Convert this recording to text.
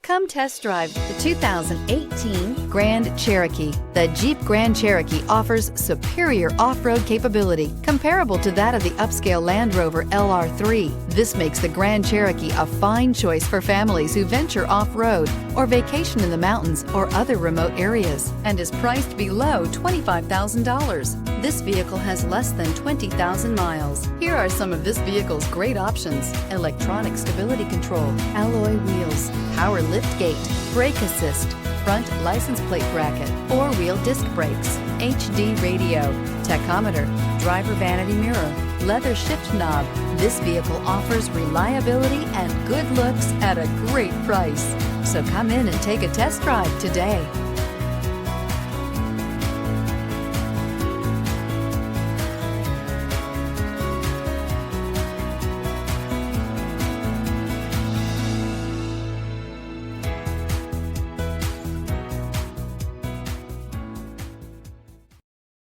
Come test drive the 2018 Grand Cherokee. The Jeep Grand Cherokee offers superior off-road capability comparable to that of the upscale Land Rover LR3. This makes the Grand Cherokee a fine choice for families who venture off-road or vacation in the mountains or other remote areas, and is priced below $25,000. This vehicle has less than 20,000 miles. Here are some of this vehicle's great options: electronic stability control, alloy wheels, power liftgate, brake assist, front license plate bracket, four-wheel disc brakes, HD radio, tachometer, driver vanity mirror, leather shift knob. This vehicle offers reliability and good looks at a great price. So come in and take a test drive today.